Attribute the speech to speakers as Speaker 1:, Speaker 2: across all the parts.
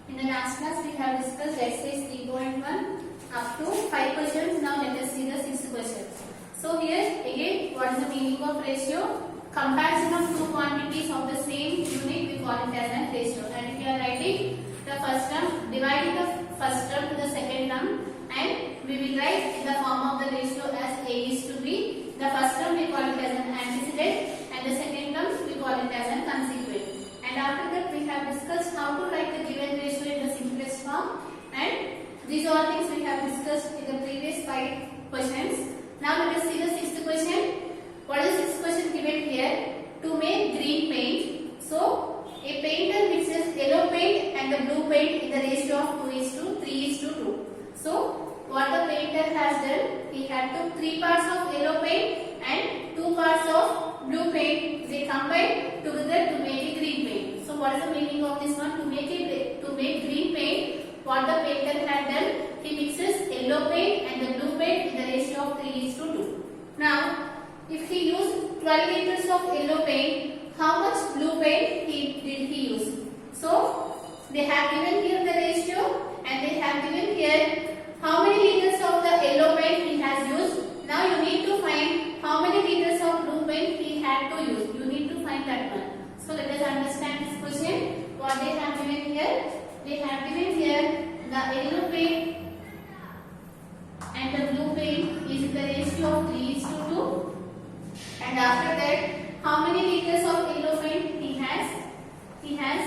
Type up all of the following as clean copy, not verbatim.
Speaker 1: In the last class, we have discussed exercise 3.1 up to 5 questions. Now let us see the 6th question. So here again, what is the meaning of ratio? Comparison of two quantities of the same unit, we call it as a ratio. And if you are writing the first term, dividing the first term to the second term, and we will write in the form of the ratio as A is to B. The first term we call it as an antecedent, and the second term we call it as a consequent. And after that, we have discussed how to write the given ratio in the simplest form, and these are things we have discussed in the previous 5 questions. Now let us see the 6th question. What is the 6th question given here? To make green paint. So a painter mixes yellow paint and the blue paint in the ratio of 2:3:2. So what the painter has done, he had took 3 parts of yellow paint and 2 parts of blue paint. They combined together to make a green paint. So what is the meaning of this one? To make green paint, what the painter had done, he mixes yellow paint and the blue paint in the ratio of 3:2. Now if he used 12 liters of yellow paint, how much blue paint did he use? So they have given here the ratio, and they have given here how many liters of the yellow paint he has used. Now you need to find how many liters of blue paint he had to use. You need to find that one. So let us understand this question. What they have given here? They have given here the yellow paint and the blue paint is in the ratio of 3:2. And after that, how many liters of yellow paint he has? He has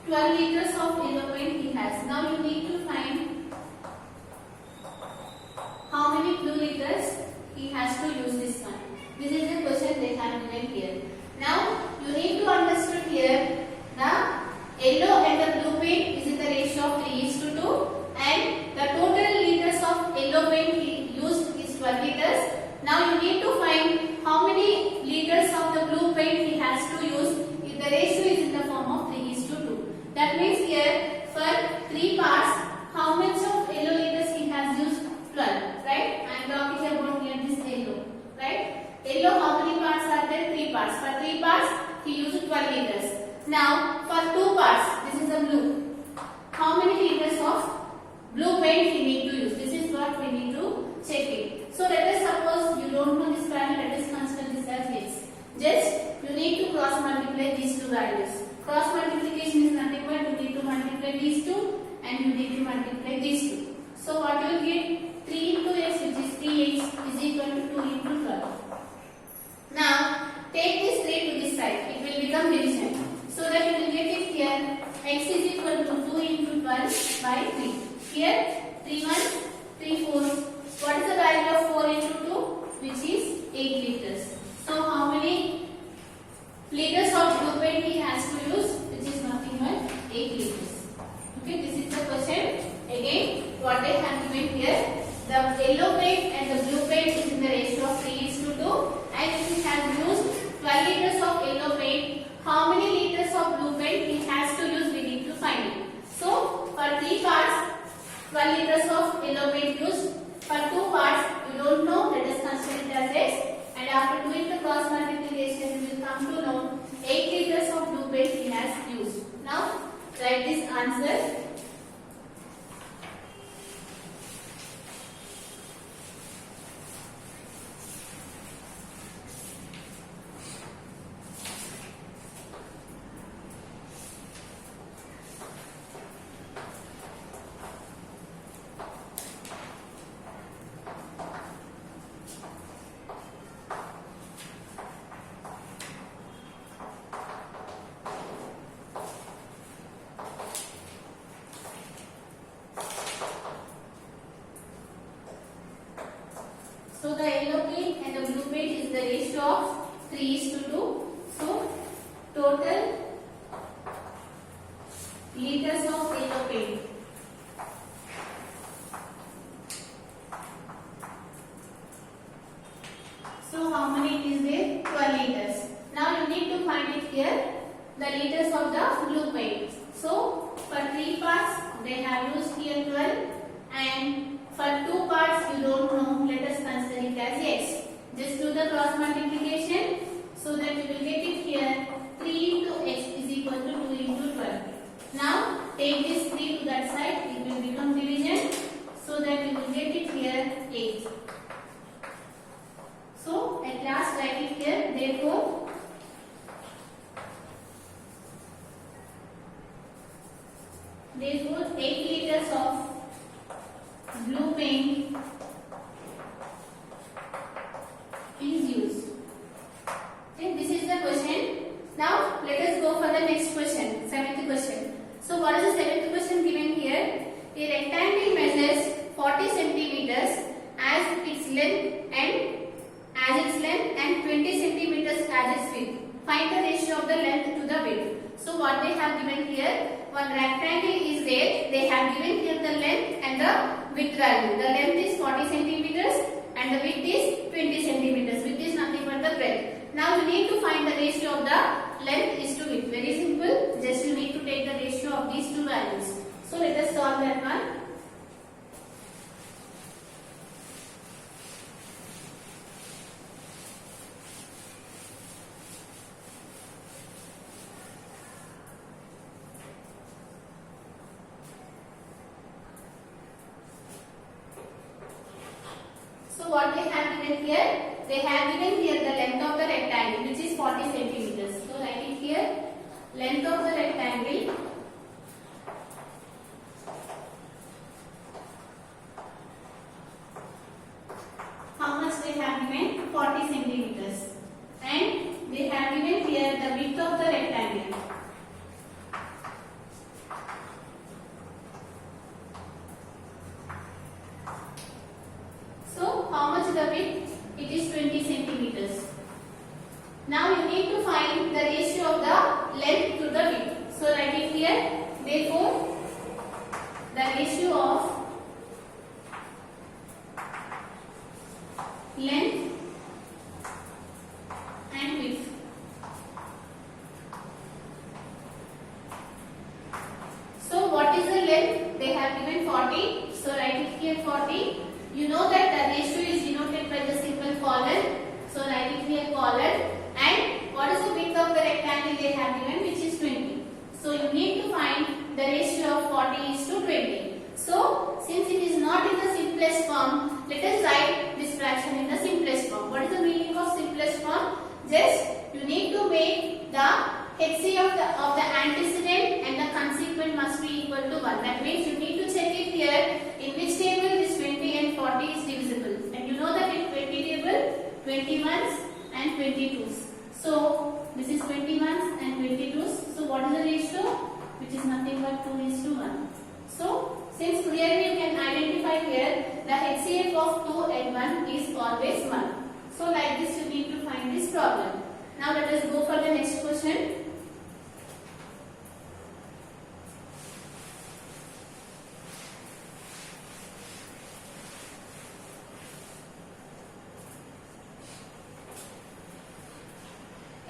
Speaker 1: 12 liters of yellow paint he has. Now you need to find how many blue liters he has to use this one. This is the question they have given here. Now you need to understand here the yellow and the blue paint is in the ratio of 3:2, and the total liters of yellow paint he used is 12 liters. Now you need to find how many liters of the blue paint he has to use if the ratio is in the form of 3:2. That means here for 3 parts, how much of yellow liters he has used? 12, right? I am talking about here this yellow, right? Yellow, how many parts are there? 3 parts. For 3 parts, he used 12 liters. Now for 2 parts, this is the blue. How many liters of blue paint he need to use? This is what we need to check it. So let us suppose you don't know this value, let us consider this as x. Just you need to cross multiply these two values. Cross multiplication is nothing but you need to multiply these two and you need to multiply these two. So what you will get? 3 into x, which is 3x, is equal to 2 into 12. Now take this 3 to this side, it will become division. So that you will get it here, x is equal to 2 into 12 by 3. Here 3 1, 3 4. What is the value of 4 into 2? Which is 8 liters. So how many liters of blue paint he has to use? Which is nothing but 8 liters. Okay, this is the question. Again, what they have given here, the yellow paint and the blue paint is in the ratio of 3:2, and if he has used 12 liters of yellow paint, how many liters of blue paint he has to use? We need to find it. So for 3 parts, 12 liters of yellow paint used. For 2 parts, you don't know, let us consider it as x, and after doing the cross multiplication, we will come to know 8 liters of blue paint he has used. Now write this answer. So the yellow paint and the blue paint is the ratio of 3:2. So total liters of yellow paint. So how many it is there? 12 liters. Now you need to find it here, the liters of the blue paint. So for 3 parts, they have used here 12, and for 2 parts you don't know, let us consider it as x. Just do the cross multiplication so that you will get it here. 3 into x is equal to 2 into 12. take it here 8. So at last write it here. Therefore, therefore 8 liters of blue paint is used. Okay, this is the question. Now let us go for the next question, 7th question. So what is the 7th question given here? A rectangle measures 40 centimeters as its length and 20 centimeters as its width. Find the ratio of the length to the width. So what they have given here, one rectangle is there. They have given here the length and the width value. The length is 40 centimeters and the width is 20 centimeters. Width is nothing but the breadth. Now you need to find the ratio of the length is to width. Very simple. Just you need to take the ratio of these two values. So let us solve that one. So what they have given here? They have given here the length of the rectangle, which is 40 centimeters. So write it here. Length of the rectangle how much they have given? 40 centimeters. And they have given here the width of the rectangle. So how much the width? It is 20 centimeters. Now you need to find the ratio of the length to the width. So write it here. Therefore, the ratio of length and width. So what is the length? They have given 40. So write it here 40. You know that the ratio is denoted by the symbol colon. So write it here colon. And what is the width of the rectangle they have given, which is 20. So you need to find the ratio of 40 is to 20. So since it is not in the simplest form, let us write this fraction in the simplest form. What is the meaning of simplest form? Just you need to make the HCF of the antecedent and the consequent must be equal to 1. That means you need to check it here in which table this 20 and 40 is divisible. And you know that in 20 table, 21s and 22s. So this is 21s and 22s. So what is the ratio? Which is nothing but 2:1. So since clearly you can identify here the HCF of 2 and 1 is always 1. So like this you need to find this problem. Now let us go for the next question.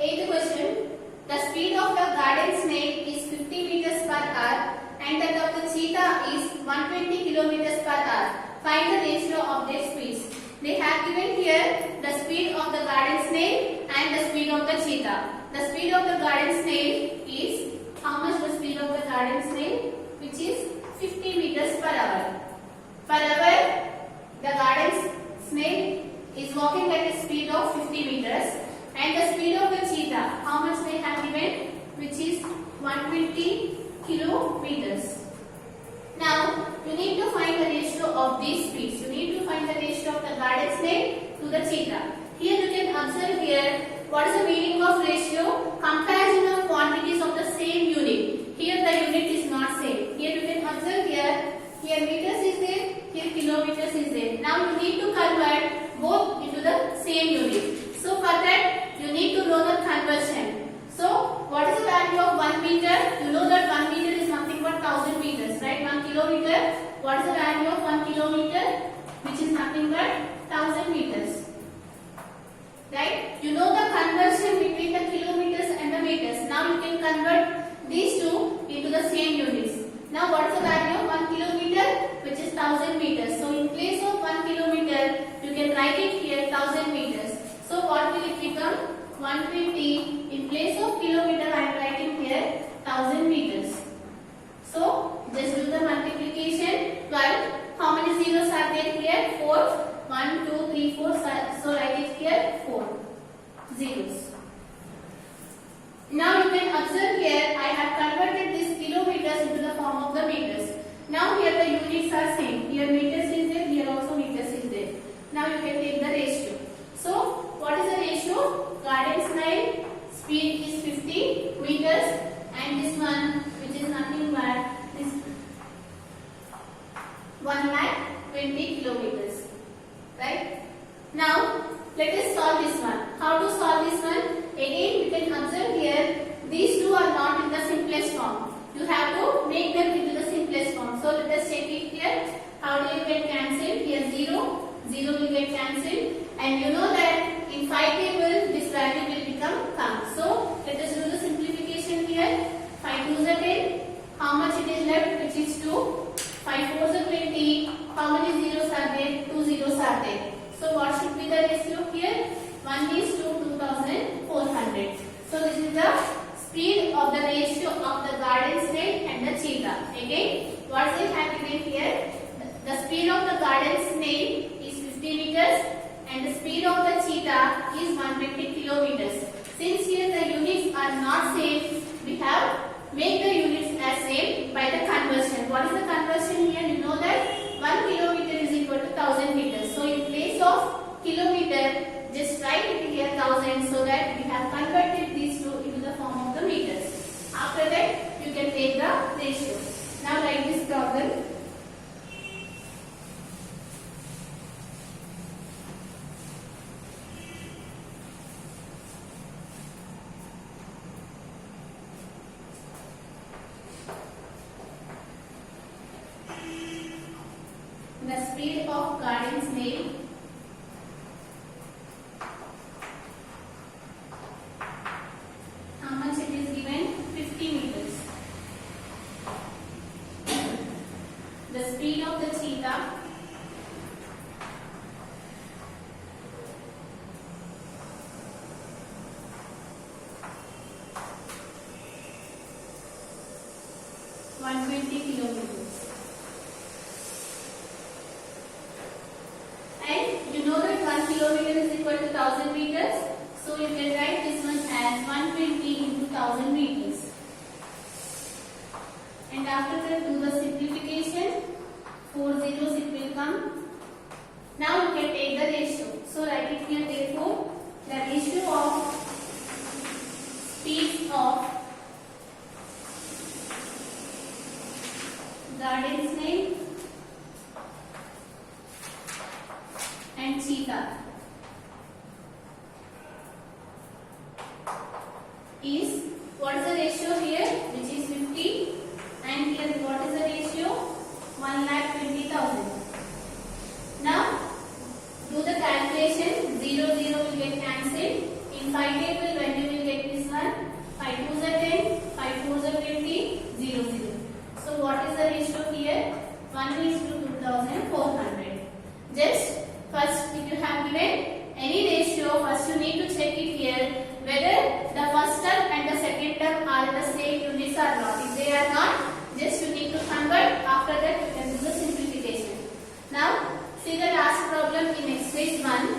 Speaker 1: Eighth question. The speed of the garden snail is 50 meters per hour and that of the cheetah is 120 kilometers per hour. Find the ratio of their speeds. They have given here the speed of the garden snail and the speed of the cheetah. The speed of the garden snail is, how much the speed of the garden snail? Which is 50 meters per hour. Per hour, the garden snail is walking at a speed of 50 meters. And the speed of the cheetah, how much they have given? Which is 120 kilometers. Now, you need to find the ratio of these speeds. You need to find the ratio of the garden snail to the cheetah. Here you can observe here, what is the meaning of ratio? Comparison of quantities of the same unit. Here the unit is not same. Here you can observe here meters is there, here kilometers is there. Now you need to convert both into the same unit. So for that, you need to know the conversion. So what is the value of 1 meter? You know that 1 meter is nothing but 1000 meters, right? 1 kilometer. What is the value of 1 kilometer? Which is nothing but 1000 meters. Right? You know the conversion between the kilometers and the meters. Now you can convert these two into the same units. Now what is the value of 1 kilometer? Which is 1000 meters. So in place of 1 kilometer, you can write it here 1000 meters. So what will it become? 120. In place of kilometer, I am writing here 1000 meters. So just do the multiplication. 12. How many zeros are there here? and this one, which is nothing but this 1,20,000 kilometers. Right? Now, let us solve this one. How to solve this one? Again, we can observe here, these two are not in the simplest form. You have to make them into the simplest form. So, let us check it here. How do you get cancelled? Here 0, 0 will get cancelled. And you know that in 5 table, this value will become come. So, let us do the simplification here. 5 2s are 10. How much it is left? Which is 2. 5 4s are 20. How many zeros are there? 2 zeros are there. So, what should be the ratio here? 1 is to 2,400. So, this is the speed of the ratio of the garden snail and the cheetah. Again, what is happening here? The speed of the garden snail is 50 meters and the speed of the cheetah is 120 kilometers. Since here the units are not same, we have made the units as same by the conversion. What is the conversion here? You know that 1 kilometer is equal to 1000 meters. So in place of kilometer, just write it here 1000 so that we have converted these two into the form of the meters. After that, you can take the ratio. Now write this problem. The speed of garden snail how much it is given? 50 meters. The speed of the cheetah kilometers. And you know that 1 kilometer is equal to 1000 meters. So you can write this one as 120 into 1000 meters. And after that do the simplification. 4 zeros it will come. Now you can take the ratio. So write it here therefore the ratio of speeds of garden snail and cheetah is, what is the ratio here, which is 50, and here what is the ratio, 1,20,000. Now do the calculation. 0 0 will get cancelled. In 5 table when you will get this one, 5 2s are 10, 5 4s are 20, 0 0. So what is the ratio here? 1 is to 2,400. Just first, if you have given any ratio, first you need to check it here whether the first term and the second term are the same units or not. If they are not, just you need to convert. After that, you can do the simplification. Now, see the last problem in exercise 1.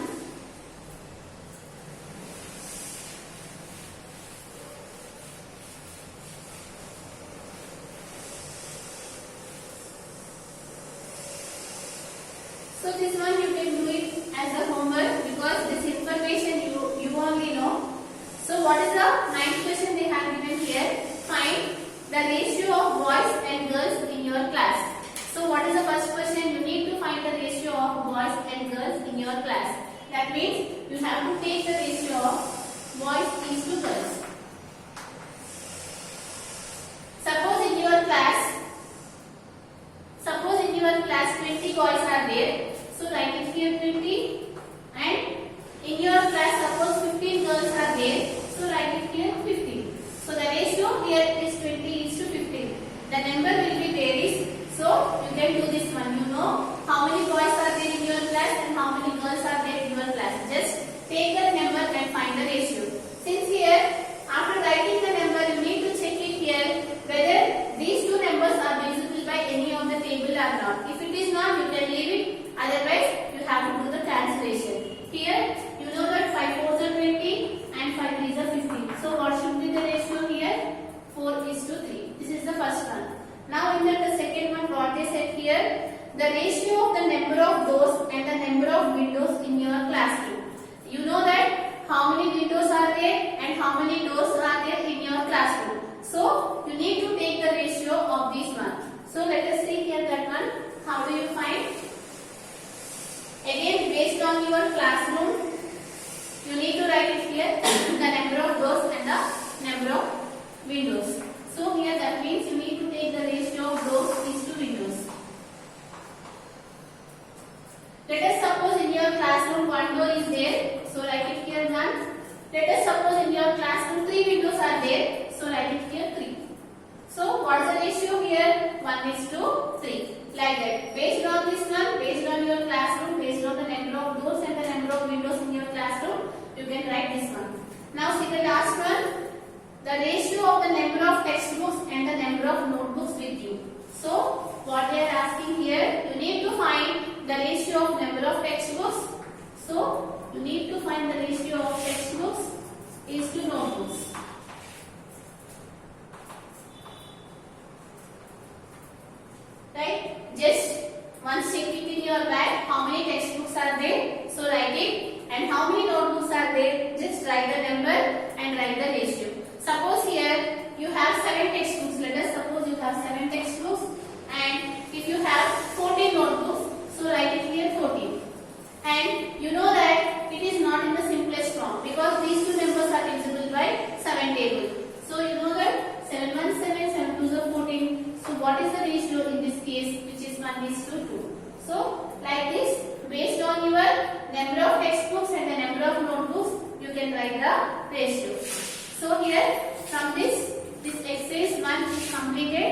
Speaker 1: So this one you can do it as a homework because this information you only know. So what is the 9th question they have given here? Find the ratio of boys and girls in your class. So what is the first question? You need to find the ratio of boys and girls in your class. That means you have to take the ratio of boys is to girls. Suppose in your class 20 boys are there. So write it here 20, and in your class suppose 15 girls are there. So write it here 15. So the ratio here is 20 is to 15. The number will be varies. So you can do this one. You know how many boys are there in your class and how many girls are there in your class. Just take the number and find the ratio. Since here after writing the number you need to check it here whether these two numbers are visible by any of the table or not. If it is not, you can leave it. Otherwise, you have to do the cancellation. Here, you know that 5 4s are 20 and 5 3s are 15. So, what should be the ratio here? 4 is to 3. This is the first one. Now, in the second one, what they said here, the ratio of the number of doors and the number of windows in your classroom. You know that how many windows are there and how many doors are there in your classroom. So you need to take the ratio of these one. So let us see here that one. How do you find? Again, based on your classroom, you need to write it here the number of doors and the number of windows. So here that means you need to take the ratio of doors is to windows. Let us suppose in your classroom one door is there. So write it here 1. Let us suppose in your classroom 3 windows are there. So write it here 3. So what is the ratio here? 1:3. Like that. Based on this one, based on your classroom, based on the number of doors and the number of windows in your classroom, you can write this one. Now see the last one. The ratio of the number of textbooks and the number of notebooks with you. So what they are asking here, you need to find the ratio of number of textbooks. So you need to find the ratio of textbooks is to notebooks. Right? Just once check it in your bag. How many textbooks are there? So write it. And how many notebooks are there? Just write the number and write the ratio. Suppose here you have 7 textbooks. Let us suppose you have 7 textbooks. And if you have 14 notebooks, so write it here 14. And you know that it is not in the simplest form because these two numbers are divisible by 7 table. So you know that 7 1 7, 7 2 is 14. So what is the ratio in this case, which is 1:2? So like this, based on your number of textbooks and the number of notebooks, you can write the ratio. So here from this exercise 1 is completed.